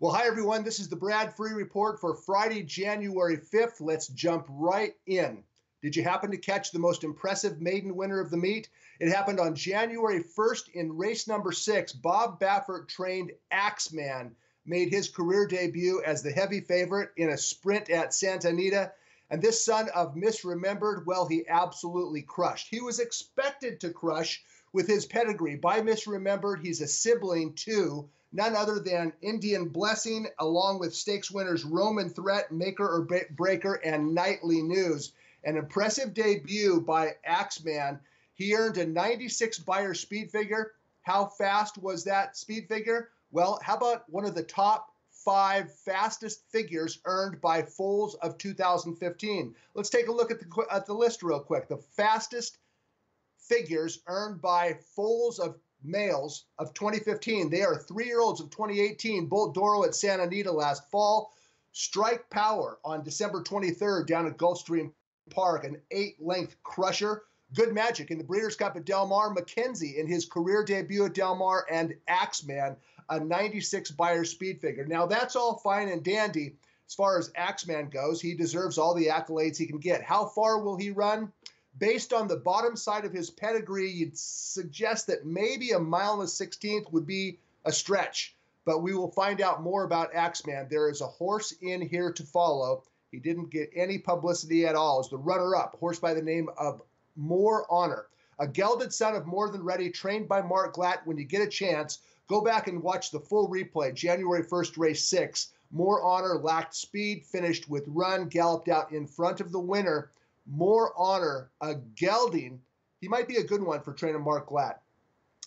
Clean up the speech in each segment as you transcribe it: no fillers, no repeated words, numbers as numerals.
Well, hi, everyone. This is the Brad Free Report for Friday, January 5th. Let's jump right in. Did you happen to catch the most impressive maiden winner of the meet? It happened on January 1st in race number 6. Bob Baffert-trained Axeman made his career debut as the heavy favorite in a sprint at Santa Anita. And this son of Misremembered, well, he absolutely crushed. He was expected to crush with his pedigree. By Misremembered, he's a sibling to none other than Indian Blessing, along with stakes winners Roman Threat, Maker or Breaker, and Nightly News. An impressive debut by Axeman. He earned a 96 Beyer speed figure. How fast was that speed figure? Well, how about one of the top 5 fastest figures earned by foals of 2015? Let's take a look at the list real quick. The fastest figures earned by foals of males of 2015. They are 3-year-olds of 2018. Bolt Doro at Santa Anita last fall. Strike Power on December 23rd down at Gulfstream Park, an 8-length crusher. Good Magic in the Breeders' Cup at Del Mar. Mackenzie in his career debut at Del Mar, and Axeman, a 96 Beyer speed figure. Now, that's all fine and dandy as far as Axeman goes. He deserves all the accolades he can get. How far will he run? Based on the bottom side of his pedigree, you'd suggest that maybe a mile and a 16th would be a stretch. But we will find out more about Axeman. There is a horse in here to follow. He didn't get any publicity at all. As the runner-up, a horse by the name of More Honor. A gelded son of More Than Ready, trained by Mark Glatt. When you get a chance, go back and watch the full replay. January 1st, race 6. More Honor lacked speed, finished with run, galloped out in front of the winner. More Honor, a gelding. He might be a good one for trainer Mark Glatt.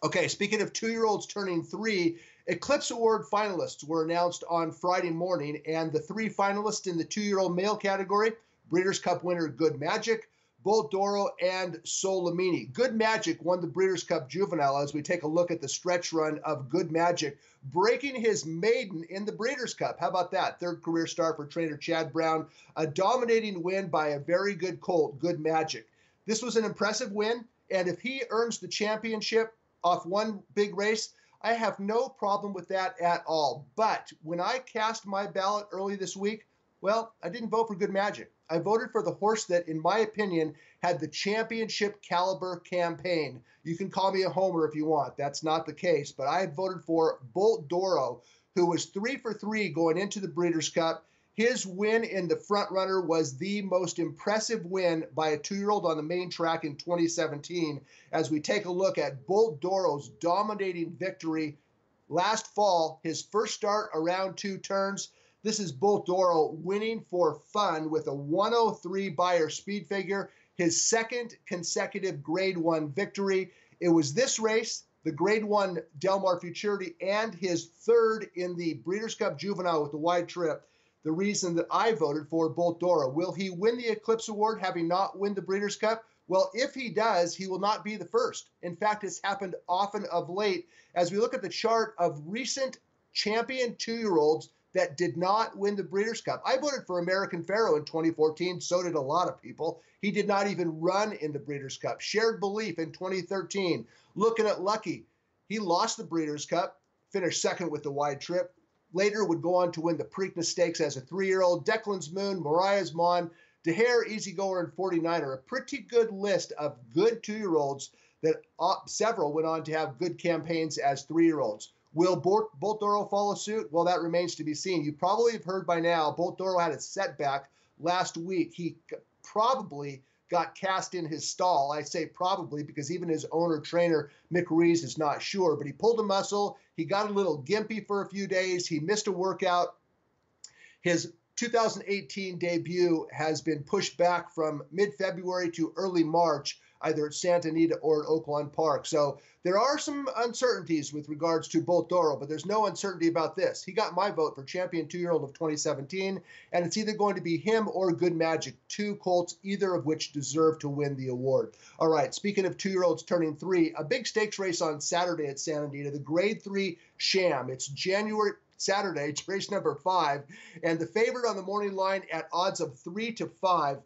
Okay, speaking of 2-year-olds turning 3, Eclipse Award finalists were announced on Friday morning, and the 3 finalists in the 2-year-old male category, Breeders' Cup winner Good Magic, Bolt Doro, and Solamini. Good Magic won the Breeders' Cup Juvenile as we take a look at the stretch run of Good Magic, breaking his maiden in the Breeders' Cup. How about that? 3rd career start for trainer Chad Brown. A dominating win by a very good colt, Good Magic. This was an impressive win, and if he earns the championship off one big race, I have no problem with that at all. But when I cast my ballot early this week, well, I didn't vote for Good Magic. I voted for the horse that, in my opinion, had the championship caliber campaign. You can call me a homer if you want. That's not the case. But I voted for Bolt Doro, who was 3 for 3 going into the Breeders' Cup. His win in the front runner was the most impressive win by a 2-year-old on the main track in 2017. As we take a look at Bolt Doro's dominating victory last fall, his first start around 2 turns. This is Bolt Doro winning for fun with a 103 Beyer speed figure, his 2nd consecutive Grade 1 victory. It was this race, the Grade 1 Del Mar Futurity, and his 3rd in the Breeders' Cup Juvenile with the wide trip, the reason that I voted for Bolt Doro. Will he win the Eclipse Award having not won the Breeders' Cup? Well, if he does, he will not be the first. In fact, it's happened often of late. As we look at the chart of recent champion 2-year-olds that did not win the Breeders' Cup. I voted for American Pharaoh in 2014. So did a lot of people. He did not even run in the Breeders' Cup. Shared Belief in 2013. Looking at Lucky, he lost the Breeders' Cup, finished 2nd with the wide trip. Later would go on to win the Preakness Stakes as a 3-year-old. Declan's Moon, Mariah's Mon, DeHare, Easygoer, and 49er. A pretty good list of good 2-year-olds that several went on to have good campaigns as 3-year-olds. Will Bolt Doro follow suit? Well, that remains to be seen. You probably have heard by now, Bolt Doro had a setback last week. He probably got cast in his stall. I say probably because even his owner trainer, Mick Rees, is not sure. But he pulled a muscle. He got a little gimpy for a few days. He missed a workout. His 2018 debut has been pushed back from mid-February to early March, either at Santa Anita or at Oaklawn Park. So there are some uncertainties with regards to Bolt Doro, but there's no uncertainty about this. He got my vote for champion 2-year-old of 2017, and it's either going to be him or Good Magic, 2 colts, either of which deserve to win the award. All right, speaking of 2-year-olds turning 3, a big stakes race on Saturday at Santa Anita, the Grade 3 Sham. It's Saturday, it's race number 5, and the favorite on the morning line at odds of 3 to 5,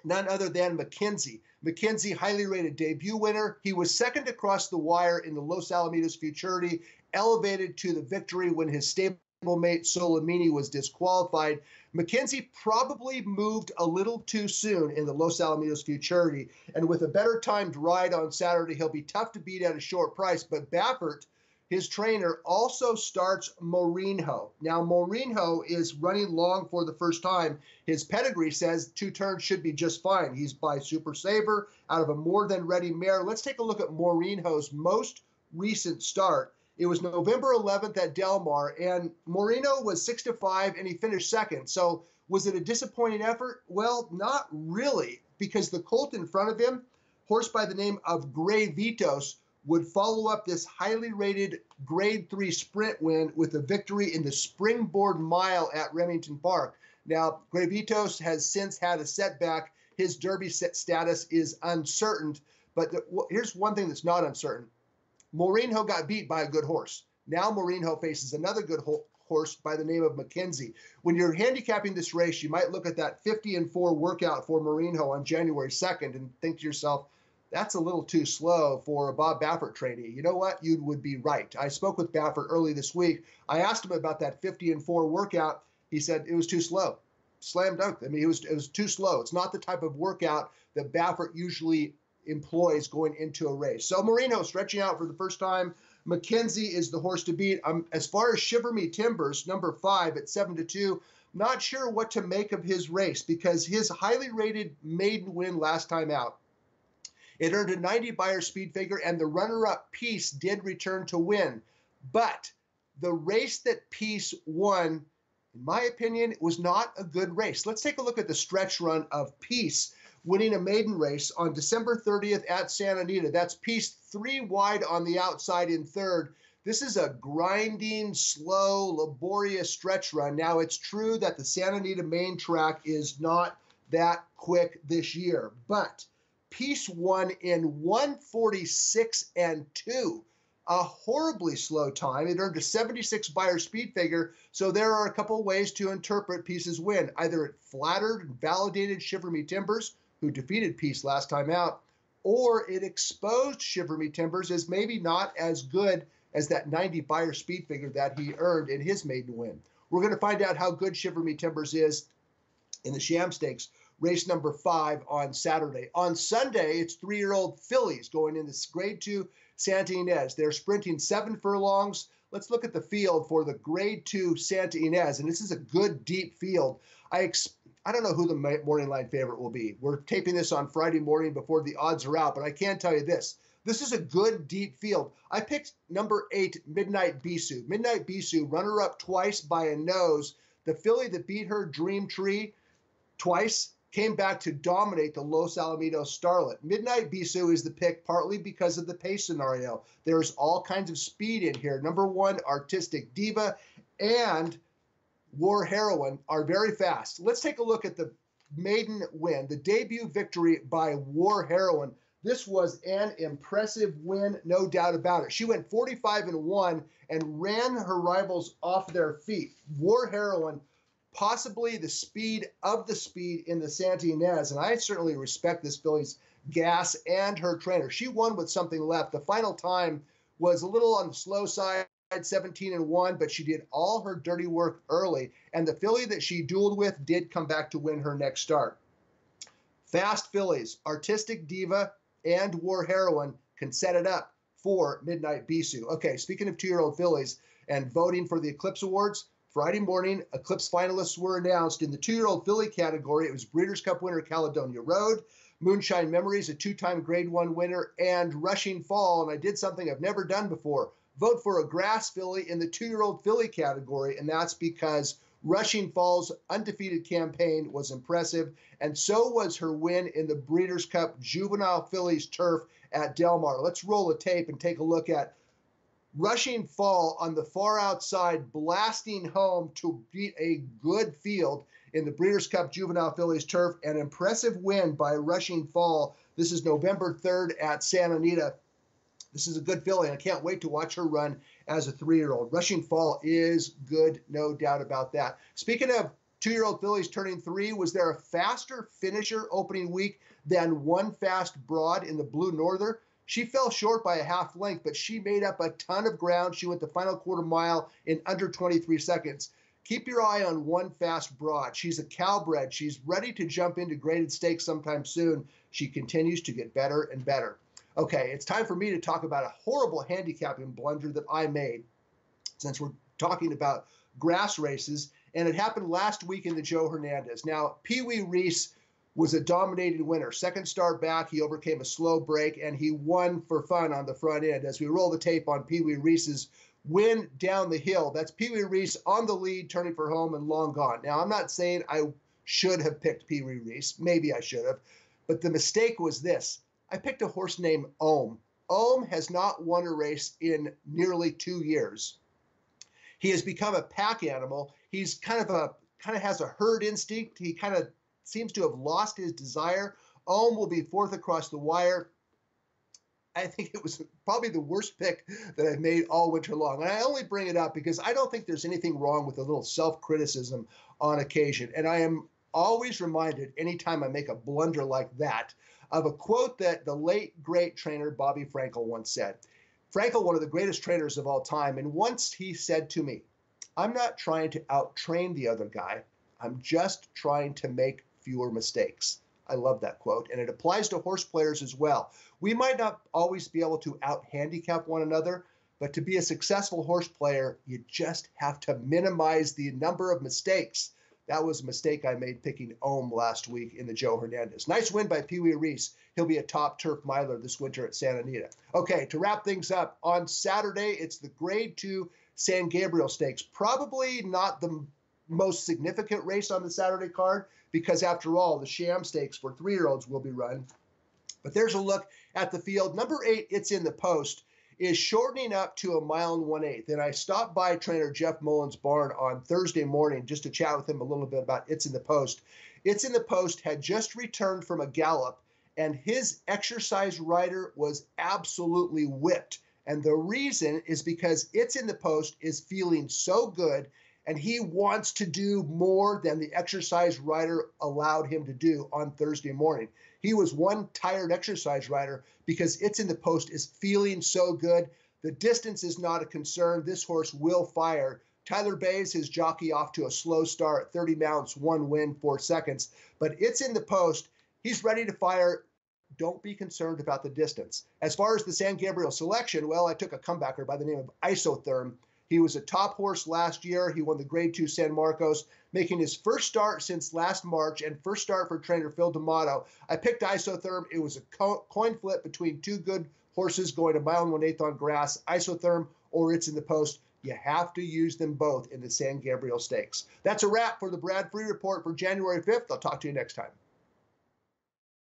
none other than Mackenzie. Mackenzie, highly rated debut winner. He was 2nd across the wire in the Los Alamitos Futurity, elevated to the victory when his stable stablemate Solimini was disqualified. Mackenzie probably moved a little too soon in the Los Alamitos Futurity, and with a better timed ride on Saturday, he'll be tough to beat at a short price. But Baffert, his trainer, also starts Mourinho. Now, Mourinho is running long for the first time. His pedigree says 2 turns should be just fine. He's by Super Saver out of a more than ready mare. Let's take a look at Mourinho's most recent start. It was November 11th at Del Mar, and Moreno was 6-5, and he finished second. So was it a disappointing effort? Well, not really, because the colt in front of him, horse by the name of Grey Vitos, would follow up this highly rated Grade 3 sprint win with a victory in the Springboard Mile at Remington Park. Now, Grey Vitos has since had a setback. His Derby status is uncertain, but here's one thing that's not uncertain. Mourinho got beat by a good horse. Now Mourinho faces another good horse by the name of Mackenzie. When you're handicapping this race, you might look at that 50-4 workout for Mourinho on January 2nd and think to yourself, that's a little too slow for a Bob Baffert trainee. You know what? You would be right. I spoke with Baffert early this week. I asked him about that 50-4 workout. He said it was too slow. Slam dunk. I mean, it was too slow. It's not the type of workout that Baffert usually employs going into a race. So Mourinho stretching out for the first time. Mackenzie is the horse to beat. As far as Shiver Me Timbers, number 5 at 7-2, not sure what to make of his race because his highly rated maiden win last time out, it earned a 90 Beyer speed figure, and the runner-up Peace did return to win. But the race that Peace won, in my opinion, was not a good race. Let's take a look at the stretch run of Peace winning a maiden race on December 30th at Santa Anita. That's Peace 3 wide on the outside in third. This is a grinding, slow, laborious stretch run. Now, it's true that the Santa Anita main track is not that quick this year, but Peace won in 1:46.2, a horribly slow time. It earned a 76 Beyer speed figure, so there are a couple ways to interpret Peace's win. Either it flattered and validated Shiver Me Timbers, who defeated Peace last time out, or it exposed Shiver Me Timbers as maybe not as good as that 90 Beyer speed figure that he earned in his maiden win. We're going to find out how good Shiver Me Timbers is in the Sham Stakes, race number 5 on Saturday. On Sunday, it's 3-year-old fillies going in this Grade 2 Santa Ynez. They're sprinting 7 furlongs. Let's look at the field for the Grade 2 Santa Ynez, and this is a good, deep field. I don't know who the morning line favorite will be. We're taping this on Friday morning before the odds are out, but I can tell you this. This is a good, deep field. I picked number 8, Midnight Bisou. Midnight Bisou, runner-up twice by a nose. The filly that beat her, Dream Tree, twice, came back to dominate the Los Alamitos Starlet. Midnight Bisou is the pick partly because of the pace scenario. There's all kinds of speed in here. Number 1, Artistic Diva, and War Heroine are very fast. Let's take a look at the maiden win, the debut victory by War Heroine. This was an impressive win, no doubt about it. She went 45-1 and ran her rivals off their feet. War Heroine, possibly the speed of the speed in the Santa Ynez, and I certainly respect this filly's gas and her trainer. She won with something left. The final time was a little on the slow side, 17-1, but she did all her dirty work early, and the filly that she dueled with did come back to win her next start. Fast fillies, Artistic Diva and War Heroine can set it up for Midnight Bisou. Okay, speaking of 2-year-old fillies and voting for the Eclipse Awards, Friday morning, Eclipse finalists were announced. In the 2-year-old filly category, it was Breeders' Cup winner Caledonia Road, Moonshine Memories, a 2-time Grade 1 winner, and Rushing Fall, and I did something I've never done before. Vote for a grass filly in the 2-year-old filly category, and that's because Rushing Fall's undefeated campaign was impressive, and so was her win in the Breeders' Cup Juvenile Fillies Turf at Del Mar. Let's roll a tape and take a look at Rushing Fall on the far outside, blasting home to beat a good field in the Breeders' Cup Juvenile Fillies Turf. An impressive win by Rushing Fall. This is November 3rd at Santa Anita. This is a good filly, and I can't wait to watch her run as a 3-year-old. Rushing Fall is good, no doubt about that. Speaking of 2-year-old fillies turning 3, was there a faster finisher opening week than One Fast Broad in the Blue Norther? She fell short by a half length, but she made up a ton of ground. She went the final quarter mile in under 23 seconds. Keep your eye on One Fast Broad. She's a Calbred. She's ready to jump into graded stakes sometime soon. She continues to get better and better. Okay, it's time for me to talk about a horrible handicapping blunder that I made, since we're talking about grass races, and it happened last week in the Joe Hernandez. Now, Pee Wee Reese was a dominating winner. Second start back, he overcame a slow break, and he won for fun on the front end. As we roll the tape on Pee Wee Reese's win down the hill, that's Pee Wee Reese on the lead, turning for home and long gone. Now, I'm not saying I should have picked Pee Wee Reese. Maybe I should have. But the mistake was this. I picked a horse named Ohm. Ohm has not won a race in nearly 2 years. He has become a pack animal. He's kind of has a herd instinct. He kind of seems to have lost his desire. Ohm will be fourth across the wire. I think it was probably the worst pick that I've made all winter long. And I only bring it up because I don't think there's anything wrong with a little self-criticism on occasion. And I am always reminded anytime I make a blunder like that of a quote that the late, great trainer Bobby Frankel once said. Frankel, one of the greatest trainers of all time, and once he said to me, I'm not trying to out-train the other guy. I'm just trying to make fewer mistakes. I love that quote, and it applies to horse players as well. We might not always be able to out-handicap one another, but to be a successful horse player, you just have to minimize the number of mistakes. That was a mistake I made picking Ohm last week in the Joe Hernandez. Nice win by Pee Wee Reese. He'll be a top turf miler this winter at Santa Anita. Okay, to wrap things up, on Saturday, it's the Grade 2 San Gabriel Stakes. Probably not the most significant race on the Saturday card because, after all, the Sham Stakes for 3-year-olds will be run. But there's a look at the field. Number 8, It's in the Post, is shortening up to 1 1/8 miles. And I stopped by trainer Jeff Mullins' barn on Thursday morning just to chat with him a little bit about It's in the Post. It's in the Post had just returned from a gallop, and his exercise rider was absolutely whipped. And the reason is because It's in the Post is feeling so good, and he wants to do more than the exercise rider allowed him to do on Thursday morning. He was one tired exercise rider because It's in the Post is feeling so good. The distance is not a concern. This horse will fire. Tyler Bayes, his jockey, off to a slow start, 30 mounts, 1 win, 4 seconds. But It's in the Post. He's ready to fire. Don't be concerned about the distance. As far as the San Gabriel selection, well, I took a comebacker by the name of Isotherm. He was a top horse last year. He won the Grade 2 San Marcos, making his first start since last March and first start for trainer Phil D'Amato. I picked Isotherm. It was a coin flip between two good horses going 1 1/8 miles on grass, Isotherm or It's in the Post. You have to use them both in the San Gabriel Stakes. That's a wrap for the Brad Free Report for January 5th. I'll talk to you next time.